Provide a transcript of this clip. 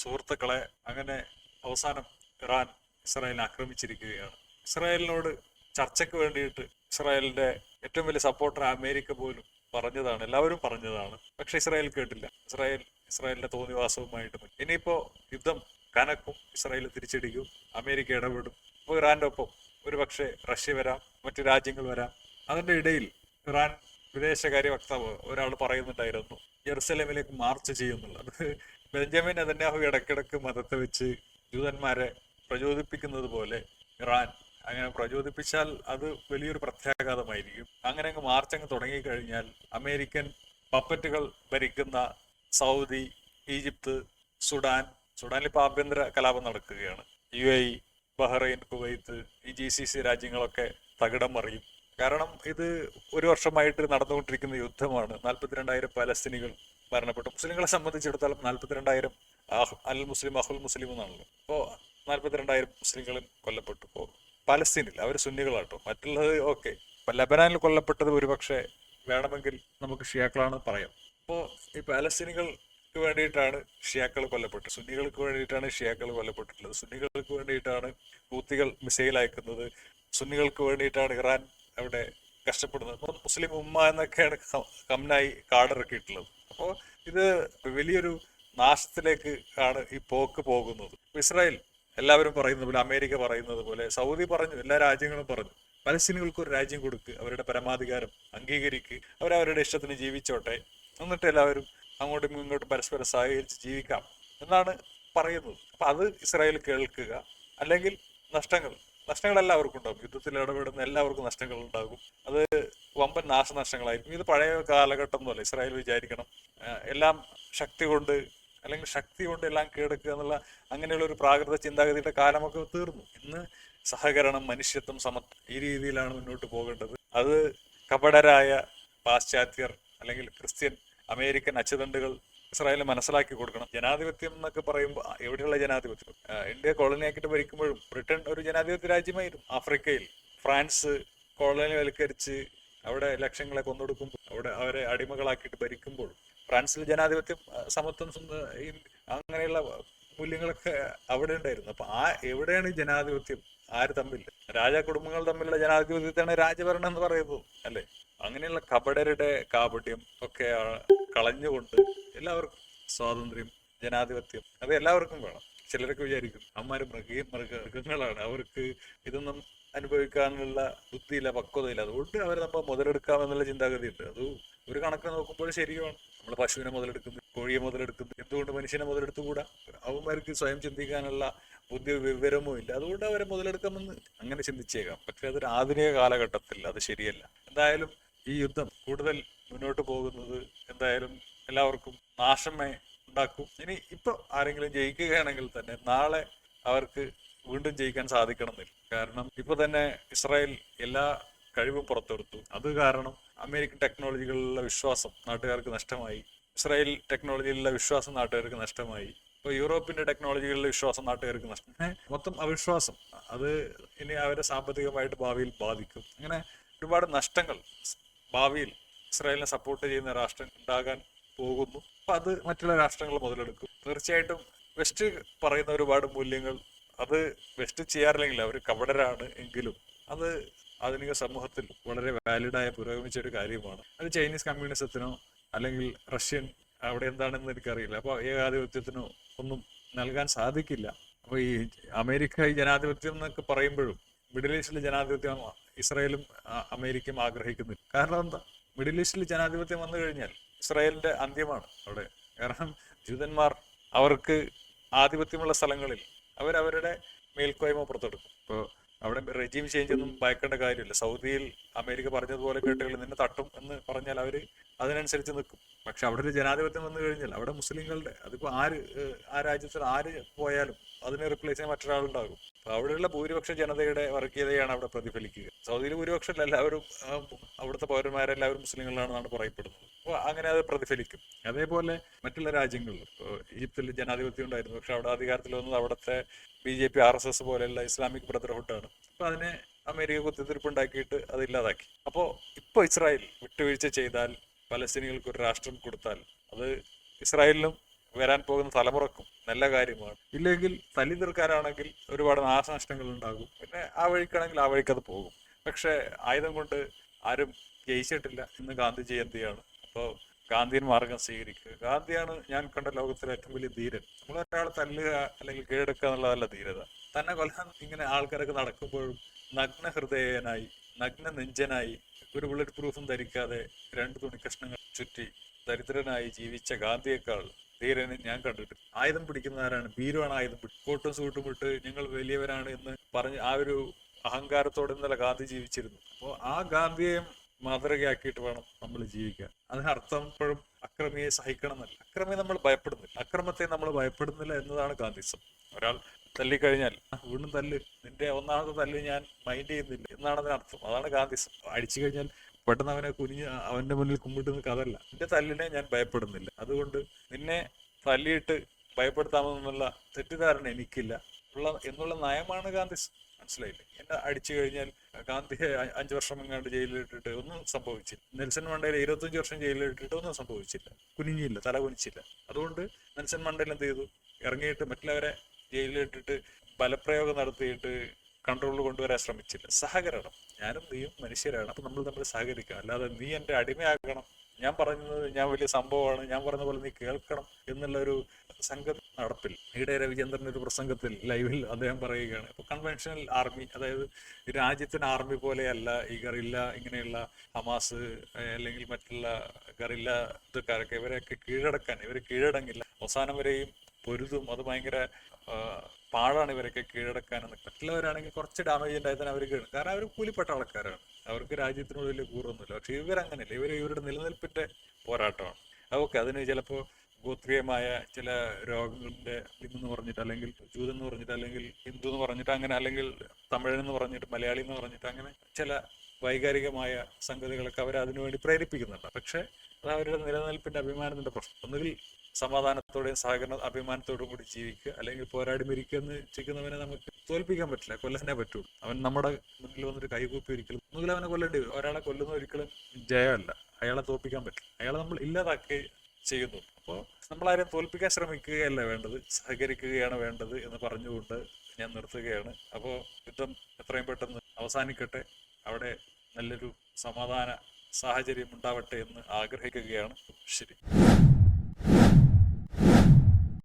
സുഹൃത്തുക്കളെ, അങ്ങനെ അവസാനം ഇറാൻ ഇസ്രായേലിനെ ആക്രമിച്ചിരിക്കുകയാണ്. ഇസ്രായേലിനോട് ചർച്ചയ്ക്ക് വേണ്ടിയിട്ട് ഇസ്രായേലിന്റെ ഏറ്റവും വലിയ സപ്പോർട്ടർ അമേരിക്ക പോലും പറഞ്ഞതാണ്, എല്ലാവരും പറഞ്ഞതാണ്. പക്ഷെ ഇസ്രായേൽ കേട്ടില്ല. ഇസ്രായേലിന്റെ തോന്നിവാസവുമായിട്ട് ഇനിയിപ്പോ യുദ്ധം കനക്കും, ഇസ്രായേൽ തിരിച്ചടിക്കും, അമേരിക്ക ഇടപെടും. അപ്പോൾ ഇറാന്റെ ഒപ്പം ഒരുപക്ഷെ റഷ്യ വരാം, മറ്റു രാജ്യങ്ങൾ വരാം. അതിന്റെ ഇടയിൽ ഇറാൻ വിദേശകാര്യ വക്താവ് ഒരാൾ പറയുന്നുണ്ടായിരുന്നു ജെറുസലേമിലേക്ക് മാർച്ച് ചെയ്യുന്നുള്ളത്. ബെഞ്ചമിൻ നെതന്യാഹു ഇടയ്ക്കിടയ്ക്ക് മതത്തെ വെച്ച് ജൂതന്മാരെ പ്രചോദിപ്പിക്കുന്നത് പോലെ ഇറാൻ അങ്ങനെ പ്രചോദിപ്പിച്ചാൽ അത് വലിയൊരു പ്രത്യാഘാതമായിരിക്കും. അങ്ങനെ അങ്ങ് മാർച്ച് അങ്ങ് തുടങ്ങിക്കഴിഞ്ഞാൽ അമേരിക്കൻ പപ്പറ്റുകൾ ഭരിക്കുന്ന സൗദി, ഈജിപ്ത്, സുഡാനിൽ ഇപ്പോൾ ആഭ്യന്തര കലാപം നടക്കുകയാണ്. UAE, ബഹ്റൈൻ, കുവൈത്ത്, ഈ GCC രാജ്യങ്ങളൊക്കെ തകിടം മറിയും. കാരണം ഇത് ഒരു വർഷമായിട്ട് നടന്നുകൊണ്ടിരിക്കുന്ന യുദ്ധമാണ്. 42,000 പലസ്തീനികൾ മരണപ്പെട്ടു. മുസ്ലിങ്ങളെ സംബന്ധിച്ചിടത്തോളം 42,000 അൽ മുസ്ലിം അഹുൽ മുസ്ലിം എന്നാണല്ലോ. ഇപ്പോൾ 42,000 മുസ്ലിങ്ങളും കൊല്ലപ്പെട്ടു. ഇപ്പോൾ പലസ്തീനിൽ അവർ സുന്നികളാട്ടോ, മറ്റുള്ളത് ഓക്കെ. ഇപ്പൊ ലബനാനിൽ കൊല്ലപ്പെട്ടത് ഒരുപക്ഷെ വേണമെങ്കിൽ നമുക്ക് ഷിയാക്കളാണ് പറയാം. അപ്പോൾ ഈ പലസ്തീനികൾക്ക് വേണ്ടിയിട്ടാണ് ഷിയാക്കൾ കൊല്ലപ്പെട്ടത്, സുന്നികൾക്ക് വേണ്ടിയിട്ടാണ് ഷിയാക്കൾ കൊല്ലപ്പെട്ടിട്ടുള്ളത്. സുന്നികൾക്ക് വേണ്ടിയിട്ടാണ് ഹൂത്തികൾ മിസൈൽ അയക്കുന്നത്, സുന്നികൾക്ക് വേണ്ടിയിട്ടാണ് ഇറാൻ അവിടെ കഷ്ടപ്പെടുന്നത്. മുസ്ലിം ഉമ്മ എന്നൊക്കെയാണ് കംനായി കാർഡിറക്കിയിട്ടുള്ളത്. അപ്പോൾ ഇത് വലിയൊരു നാശത്തിലേക്ക് ആണ് ഈ പോക്ക് പോകുന്നത്. ഇസ്രായേൽ എല്ലാവരും പറയുന്നത് പോലെ, അമേരിക്ക പറയുന്നത് പോലെ, സൗദി പറഞ്ഞു, എല്ലാ രാജ്യങ്ങളും പറഞ്ഞു, പലസ്തീനുകൾക്ക് ഒരു രാജ്യം കൊടുക്ക്, അവരുടെ പരമാധികാരം അംഗീകരിക്ക്, അവരവരുടെ ഇഷ്ടത്തിന് ജീവിച്ചോട്ടെ, എന്നിട്ട് എല്ലാവരും അങ്ങോട്ടും ഇങ്ങോട്ടും പരസ്പരം സഹകരിച്ച് ജീവിക്കാം എന്നാണ് പറയുന്നത്. അപ്പൊ അത് ഇസ്രായേൽ കേൾക്കുക. അല്ലെങ്കിൽ നഷ്ടങ്ങൾ എല്ലാവർക്കും ഉണ്ടാകും. യുദ്ധത്തിൽ ഇടപെടുന്ന എല്ലാവർക്കും നഷ്ടങ്ങൾ ഉണ്ടാകും. അത് വമ്പൻ നാശനഷ്ടങ്ങളായിരിക്കും. ഇത് പഴയ കാലഘട്ടം എന്നല്ല. ഇസ്രായേൽ വിചാരിക്കണം എല്ലാം ശക്തി കൊണ്ട് എല്ലാം കീഴടക്കുക എന്നുള്ള അങ്ങനെയുള്ള ഒരു പ്രാകൃത ചിന്താഗതിയുടെ കാലമൊക്കെ തീർന്നു. ഇന്ന് സഹകരണം, മനുഷ്യത്വം, സമത്വം, ഈ രീതിയിലാണ് മുന്നോട്ട് പോകേണ്ടത്. അത് കപടരായ പാശ്ചാത്യർ അല്ലെങ്കിൽ ക്രിസ്ത്യൻ അമേരിക്കൻ അച്ചുതണ്ടുകൾ ഇസ്രായേലിന് മനസ്സിലാക്കി കൊടുക്കണം. ജനാധിപത്യം എന്നൊക്കെ പറയുമ്പോൾ എവിടെയുള്ള ജനാധിപത്യം? ഇന്ത്യ കോളനിയാക്കിയിട്ട് ഭരിക്കുമ്പോഴും ബ്രിട്ടൻ ഒരു ജനാധിപത്യ രാജ്യമായിരുന്നു. ആഫ്രിക്കയിൽ ഫ്രാൻസ് കോളനിവൽക്കരിച്ച് അവിടെ ലക്ഷങ്ങളെ കൊന്നൊടുക്കുമ്പോൾ, അവിടെ അവരെ അടിമകളാക്കിയിട്ട് ഭരിക്കുമ്പോൾ ഫ്രാൻസിൽ ജനാധിപത്യം, സമത്വം, അങ്ങനെയുള്ള മൂല്യങ്ങളൊക്കെ അവിടെ ഉണ്ടായിരുന്നു. അപ്പൊ എവിടെയാണ് ജനാധിപത്യം? ആര് തമ്മിൽ? കുടുംബങ്ങൾ തമ്മിലുള്ള ജനാധിപത്യത്തെയാണ് രാജഭരണം എന്ന് പറയുന്നത്, അല്ലെ? അങ്ങനെയുള്ള കപടരുടെ കാപട്യം ഒക്കെ കളഞ്ഞുകൊണ്ട് എല്ലാവർക്കും സ്വാതന്ത്ര്യം, ജനാധിപത്യം അത് എല്ലാവർക്കും വേണം. ചിലരൊക്കെ വിചാരിക്കും അമ്മാര് മൃഗങ്ങളാണ്, അവർക്ക് ഇതൊന്നും അനുഭവിക്കാനുള്ള ബുദ്ധിയില്ല, പക്വതയില്ല, അതുകൊണ്ട് അവർ നമ്മൾ മുതലെടുക്കാമെന്നുള്ള ചിന്താഗതി ഉണ്ട്. അത് ഒരു കണക്ക് നോക്കുമ്പോൾ ശരിയാണ്. നമ്മൾ പശുവിനെ മുതലെടുക്കുന്നു, കോഴിയെ മുതലെടുക്കുന്നു, എന്തുകൊണ്ട് മനുഷ്യനെ മുതലെടുത്തുകൂടാ? അവന്മാർക്ക് സ്വയം ചിന്തിക്കാനുള്ള ബുദ്ധി വിവരമോ ഇല്ല, അതുകൊണ്ട് അവരെ മുതലെടുക്കാമെന്ന് അങ്ങനെ ചിന്തിച്ചേക്കാം. പക്ഷെ അതൊരു ആധുനിക കാലഘട്ടത്തിൽ അത് ശരിയല്ല. എന്തായാലും ഈ യുദ്ധം കൂടുതൽ മുന്നോട്ട് പോകുന്നത് എന്തായാലും എല്ലാവർക്കും നാശമേ ഉണ്ടാക്കും. ഇനി ഇപ്പൊ ആരെങ്കിലും ജയിക്കുകയാണെങ്കിൽ തന്നെ നാളെ അവർക്ക് വീണ്ടും ജയിക്കാൻ സാധിക്കണമെന്നില്ല. കാരണം ഇപ്പൊ തന്നെ ഇസ്രായേൽ എല്ലാ കഴിവും പുറത്തെടുത്തു. അത് കാരണം അമേരിക്കൻ ടെക്നോളജികളിലുള്ള വിശ്വാസം നാട്ടുകാർക്ക് നഷ്ടമായി. ഇസ്രായേൽ ടെക്നോളജിയിലുള്ള വിശ്വാസം നാട്ടുകാർക്ക് നഷ്ടമായി. ഇപ്പൊ യൂറോപ്പിന്റെ ടെക്നോളജികളിലെ വിശ്വാസം നാട്ടുകാർക്ക് നഷ്ടം. മൊത്തം അവിശ്വാസം. അത് ഇനി അവരെ സാമ്പത്തികമായിട്ട് ഭാവിയിൽ ബാധിക്കും. അങ്ങനെ ഒരുപാട് നഷ്ടങ്ങൾ ഭാവിയിൽ ഇസ്രായേലിനെ സപ്പോർട്ട് ചെയ്യുന്ന രാഷ്ട്രം ഉണ്ടാകാൻ പോകുന്നു. അപ്പൊ അത് മറ്റുള്ള രാഷ്ട്രങ്ങൾ മുതലെടുക്കും. തീർച്ചയായിട്ടും വെസ്റ്റ് പറയുന്ന ഒരുപാട് മൂല്യങ്ങൾ അത് വെസ്റ്റ് ചെയ്യാറില്ലെങ്കിൽ അവർ കപടരാണ് എങ്കിലും അത് ആധുനിക സമൂഹത്തിൽ വളരെ വാലിഡായ പുരോഗമിച്ച ഒരു കാര്യമാണ്. അത് ചൈനീസ് കമ്മ്യൂണിസത്തിനോ അല്ലെങ്കിൽ റഷ്യൻ അവിടെ എന്താണെന്ന് എനിക്കറിയില്ല. അപ്പോൾ ഏകാധിപത്യത്തിനോ ഒന്നും നൽകാൻ സാധിക്കില്ല. അപ്പോൾ ഈ അമേരിക്ക ഈ ജനാധിപത്യം എന്നൊക്കെ പറയുമ്പോഴും മിഡിൽ ഈസ്റ്റിലെ ജനാധിപത്യം ഇസ്രായേലും അമേരിക്കയും ആഗ്രഹിക്കുന്നില്ല. കാരണം എന്താ? മിഡിൽ ഈസ്റ്റിൽ ജനാധിപത്യം വന്നു കഴിഞ്ഞാൽ ഇസ്രായേലിന്റെ അന്ത്യമാണ് അവിടെ. കാരണം ജൂതന്മാർ അവർക്ക് ആധിപത്യമുള്ള സ്ഥലങ്ങളിൽ അവരവരുടെ മേൽക്കോയ്മ പുറത്തെടുക്കും. ഇപ്പോൾ അവിടെ റെജീം ചേഞ്ച് ഒന്നും ഭയക്കേണ്ട കാര്യമില്ല. സൗദിയിൽ അമേരിക്ക പറഞ്ഞതുപോലെ കേട്ടുകൾ നിന്നെ തട്ടും എന്ന് പറഞ്ഞാൽ അവര് അതിനനുസരിച്ച് നിൽക്കും. പക്ഷെ അവിടെ ഒരു ജനാധിപത്യം വന്നു കഴിഞ്ഞാൽ അവിടെ മുസ്ലിങ്ങളുടെ അതിപ്പോ ആ രാജ്യത്തിൽ ആര് പോയാലും അതിനെ റിപ്ലേസ് ചെയ്യാൻ മറ്റൊരാളുണ്ടാകും. അപ്പൊ അവിടെയുള്ള ഭൂരിപക്ഷ ജനതയുടെ വർഗീയതയാണ് അവിടെ പ്രതിഫലിക്കുക. സൗദിയിൽ ഭൂരിപക്ഷം എല്ലാവരും അവിടുത്തെ പൗരന്മാരെല്ലാവരും മുസ്ലിങ്ങളാണെന്നാണ് പറയപ്പെടുന്നത്. അപ്പോൾ അങ്ങനെ അത് പ്രതിഫലിക്കും. അതേപോലെ മറ്റുള്ള രാജ്യങ്ങളിൽ ഇപ്പോൾ ഈജിപ്തിൽ ജനാധിപത്യം ഉണ്ടായിരുന്നു. പക്ഷെ അവിടെ അധികാരത്തിൽ വന്നത് അവിടുത്തെ BJP RSS പോലെയുള്ള ഇസ്ലാമിക് ബ്രദർഹുഡാണ്. അപ്പൊ അതിനെ അമേരിക്ക കുത്തിത്തിരിപ്പുണ്ടാക്കിയിട്ട് അത് ഇല്ലാതാക്കി. അപ്പോൾ ഇപ്പോൾ ഇസ്രായേൽ വിട്ടുവീഴ്ച ചെയ്താൽ, പലസ്തീനികൾക്ക് ഒരു രാഷ്ട്രം കൊടുത്താൽ അത് ഇസ്രായേലിനും വരാൻ പോകുന്ന തലമുറക്കും നല്ല കാര്യമാണ്. ഇല്ലെങ്കിൽ തല്ലി തീർക്കാനാണെങ്കിൽ ഒരുപാട് നാശനഷ്ടങ്ങൾ ഉണ്ടാകും. പിന്നെ ആ വഴിക്കാണെങ്കിൽ ആ വഴിക്ക് അത് പോകും. പക്ഷെ ആയുധം കൊണ്ട് ആരും ജയിച്ചിട്ടില്ല. ഇന്ന് ഗാന്ധി ജയന്തിയാണ്. അപ്പോൾ ഗാന്ധിയൻ മാർഗം സ്വീകരിക്കുക. ഗാന്ധിയാണ് ഞാൻ കണ്ട ലോകത്തിലെ ഏറ്റവും വലിയ ധീരൻ. നമ്മൾ ഒരാളെ തല്ലുക അല്ലെങ്കിൽ കീഴടക്കുക എന്നുള്ളതല്ല ധീരത. തന്നെ കൊല്ലാൻ ഇങ്ങനെ ആൾക്കാരൊക്കെ നടക്കുമ്പോഴും നഗ്ന ഹൃദയനായി, നഗ്ന നെഞ്ചനായി, ഒരു ബുള്ളറ്റ് പ്രൂഫും ധരിക്കാതെ രണ്ട് തുണിക്കഷ്ണങ്ങൾ ചുറ്റി ദരിദ്രനായി ജീവിച്ച ഗാന്ധിയേക്കാൾ ധീരന് ഞാൻ കണ്ടിട്ടുണ്ട്. ആയുധം പിടിക്കുന്നവരാണ്, ഭീരുവാണ് ആയുധം പിടിക്കും. കോട്ടും സൂട്ടും ഇട്ട് ഞങ്ങൾ വലിയവരാണ് എന്ന് പറഞ്ഞ് ആ ഒരു അഹങ്കാരത്തോടെ ഇന്നലെ ഗാന്ധി ജീവിച്ചിരുന്നു. അപ്പോൾ ആ ഗാന്ധിയെ മാതൃകയാക്കിയിട്ട് വേണം നമ്മൾ ജീവിക്കാൻ. അതിനർത്ഥം ഇപ്പോഴും അക്രമിയെ സഹിക്കണം എന്നല്ല. അക്രമിയെ നമ്മൾ ഭയപ്പെടുന്നില്ല, അക്രമത്തെ നമ്മൾ ഭയപ്പെടുന്നില്ല എന്നതാണ് ഗാന്ധിസം. ഒരാൾ തല്ലിക്കഴിഞ്ഞാൽ വീണ്ടും തല്ല്, നിന്റെ ഒന്നാമത്തെ തല്ല് ഞാൻ മൈൻഡ് ചെയ്യുന്നില്ല എന്നാണ് അതിനർത്ഥം. അതാണ് ഗാന്ധിസം. അടിച്ചു കഴിഞ്ഞാൽ പെട്ടെന്ന് അവനെ കുനിഞ്ഞ് അവന്റെ മുന്നിൽ കുമ്പിട്ട് നിൽക്കാതല്ല. നിന്റെ തല്ലിനെ ഞാൻ ഭയപ്പെടുന്നില്ല, അതുകൊണ്ട് നിന്നെ തല്ലിയിട്ട് ഭയപ്പെടുത്താമെന്നുള്ള തെറ്റിദ്ധാരണ എനിക്കില്ല എന്നുള്ള നയമാണ് ഗാന്ധിസം. മനസ്സിലായില്ലേ? എന്നെ അടിച്ചു കഴിഞ്ഞാൽ ഗാന്ധിയെ 5 വർഷം എങ്ങാണ്ട് ജയിലിലിട്ടിട്ട് ഒന്നും സംഭവിച്ചില്ല. നെൽസൺ മണ്ടേല 25 വർഷം ജയിലിലിട്ടിട്ട് ഒന്നും സംഭവിച്ചില്ല. കുനിഞ്ഞില്ല, തല കുനിച്ചില്ല. അതുകൊണ്ട് നെൽസൺ മണ്ടേല എന്ത് ചെയ്തു? ഇറങ്ങിയിട്ട് മറ്റുള്ളവരെ ജയിലിലിട്ടിട്ട് ബലപ്രയോഗം നടത്തിയിട്ട് കൺട്രോളിൽ കൊണ്ടുവരാൻ ശ്രമിച്ചില്ല. സഹകരണം. ഞാനും നീയും മനുഷ്യരാണ്, അപ്പൊ നമ്മൾ തമ്മിൽ സഹകരിക്കാം. അല്ലാതെ നീ എന്റെ അടിമയാക്കണം, ഞാൻ പറയുന്നത് ഞാൻ വലിയ സംഭവമാണ്, ഞാൻ പറയുന്ന പോലെ നീ കേൾക്കണം എന്നുള്ള ഒരു സംഗതി നടപ്പിൽ. ഈയിടെ രവിചന്ദ്രന്റെ ഒരു പ്രസംഗത്തിൽ ലൈവിൽ അദ്ദേഹം പറയുകയാണ്, ഇപ്പൊ കൺവെൻഷണൽ ആർമി, അതായത് രാജ്യത്തിന് ആർമി പോലെയല്ല ഈ ഗറില്ല, ഇങ്ങനെയുള്ള ഹമാസ് അല്ലെങ്കിൽ മറ്റുള്ള ഗറില്ല ഇതൊക്കെ, ഇവരെയൊക്കെ കീഴടക്കാൻ ഇവർ കീഴടങ്ങില്ല, അവസാനം വരെയും പൊരുതും. അത് ഭയങ്കര പാടാണ് ഇവരൊക്കെ കീഴടക്കാനെന്ന്. മറ്റുള്ളവരാണെങ്കിൽ കുറച്ച് ഡാമേജ് ഉണ്ടായി തന്നെ അവർ കീഴും, കാരണം അവർ കൂലിപ്പെട്ട ആൾക്കാരാണ്, അവർക്ക് രാജ്യത്തിനോട് വലിയ കൂറൊന്നുമില്ല. പക്ഷെ ഇവരങ്ങനെയല്ല, ഇവരുടെ നിലനിൽപ്പിന്റെ പോരാട്ടമാണ്. അതൊക്കെ അതിന് ചിലപ്പോൾ ഗോത്രീയമായ ചില രോഗങ്ങളുടെ എന്ന് പറഞ്ഞിട്ട്, അല്ലെങ്കിൽ ജൂതെന്ന് പറഞ്ഞിട്ട്, അല്ലെങ്കിൽ ഹിന്ദു എന്ന് പറഞ്ഞിട്ട്, അങ്ങനെ അല്ലെങ്കിൽ തമിഴനെന്ന് പറഞ്ഞിട്ട്, മലയാളി എന്ന് പറഞ്ഞിട്ട്, അങ്ങനെ ചില വൈകാരികമായ സംഗതികളൊക്കെ അവർ അതിനുവേണ്ടി പ്രേരിപ്പിക്കുന്നുണ്ട്. പക്ഷെ അത് അവരുടെ നിലനിൽപ്പിന്റെ അഭിമാനത്തിന്റെ പ്രശ്നം. ഒന്നുകിൽ സമാധാനത്തോടെയും സഹകരണ അഭിമാനത്തോടും കൂടി ജീവിക്കുക, അല്ലെങ്കിൽ പോരാടി മരിക്കുക എന്ന് ചെയ്യുന്നവനെ നമുക്ക് തോൽപ്പിക്കാൻ പറ്റില്ല, കൊല്ലാനേ പറ്റുള്ളൂ. അവൻ നമ്മുടെ മുന്നിൽ വന്നൊരു കൈകൂപ്പി ഒരിക്കലും, ഒന്നുകിൽ അവനെ കൊല്ലേണ്ടി വരും. ഒരാളെ കൊല്ലുന്ന ഒരിക്കലും ജയമല്ല, അയാളെ തോൽപ്പിക്കാൻ പറ്റില്ല, അയാളെ നമ്മൾ ഇല്ലാതാക്കി ചെയ്യുന്നു. അപ്പോൾ നമ്മളാരെയും തോൽപ്പിക്കാൻ ശ്രമിക്കുകയല്ല വേണ്ടത്, സഹകരിക്കുകയാണ് വേണ്ടത് എന്ന് പറഞ്ഞുകൊണ്ട് ഞാൻ നിർത്തുകയാണ്. അപ്പോൾ യുദ്ധം എത്രയും പെട്ടെന്ന് അവസാനിക്കട്ടെ, അവിടെ നല്ലൊരു സമാധാന സാഹചര്യം ഉണ്ടാവട്ടെ എന്ന് ആഗ്രഹിക്കുകയാണ്. ശരി.